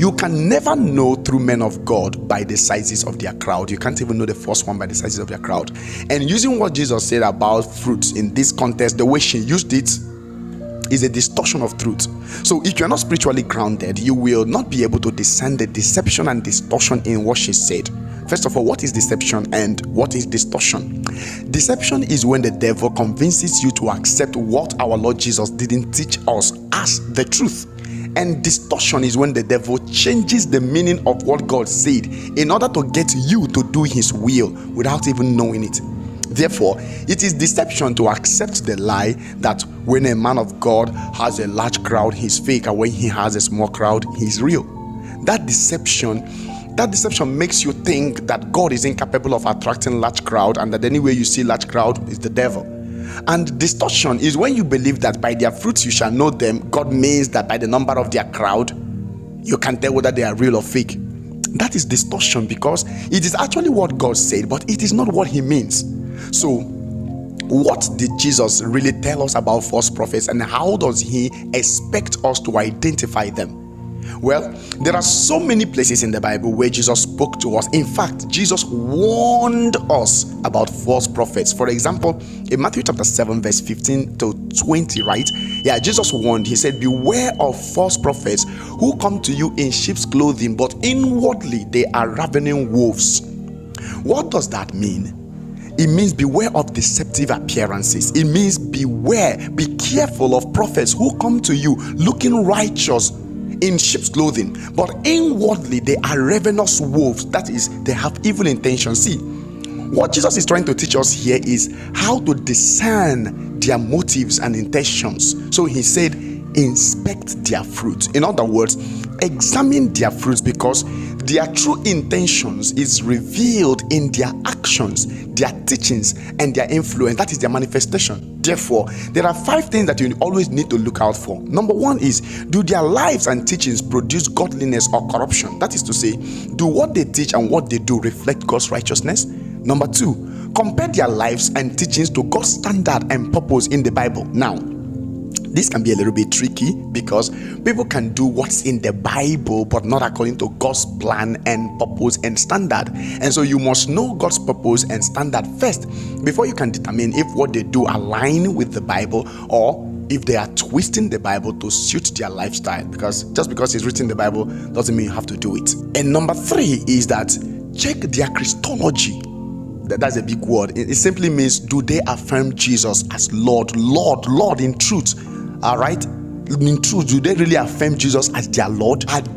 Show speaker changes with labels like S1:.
S1: You can never know through men of God by the sizes of their crowd. You can't even know the first one by the sizes of their crowd. And using what Jesus said about fruits in this context, the way she used it is a distortion of truth. So if you're not spiritually grounded, you will not be able to discern the deception and distortion in what she said. First of all, what is deception and what is distortion? Deception is when the devil convinces you to accept what our Lord Jesus didn't teach us as the truth. And distortion is when the devil changes the meaning of what God said in order to get you to do his will without even knowing it. Therefore, it is deception to accept the lie that when a man of God has a large crowd, he's fake, and when he has a small crowd, he's real. That deception makes you think that God is incapable of attracting large crowd, and that anywhere you see large crowd is the devil. And distortion is when you believe that by their fruits you shall know them. God means that by the number of their crowd you can tell whether they are real or fake. That is distortion, because it is actually what God said, but it is not what he means. So what did Jesus really tell us about false prophets, and how does he expect us to identify them? Well, there are so many places in the Bible where Jesus spoke to us. In fact, Jesus warned us about false prophets. For example, in Matthew chapter 7 verse 15 to 20, right? Yeah, Jesus warned. He said, beware of false prophets who come to you in sheep's clothing, but inwardly they are ravening wolves. What does that mean? It means beware of deceptive appearances. It means beware, be careful of prophets who come to you looking righteous in sheep's clothing, but inwardly they are ravenous wolves. That is, they have evil intentions. See, what Jesus is trying to teach us here is how to discern their motives and intentions. So he said, inspect their fruit. In other words, examine their fruits, because their true intentions is revealed in their actions, their teachings, and their influence. That is their manifestation. Therefore, there are 5 things that you always need to look out for. Number 1 is, do their lives and teachings produce godliness or corruption? That is to say, do what they teach and what they do reflect God's righteousness? Number 2, compare their lives and teachings to God's standard and purpose in the Bible. Now, this can be a little bit tricky, because people can do what's in the Bible but not according to God's plan and purpose and standard. And so you must know God's purpose and standard first before you can determine if what they do align with the Bible, or if they are twisting the Bible to suit their lifestyle. Because just because it's written in the Bible doesn't mean you have to do it. And number 3 is that check their Christology. That's a big word. It simply means, do they affirm Jesus as Lord in truth? All right, in truth, do they really affirm Jesus as their Lord? Are they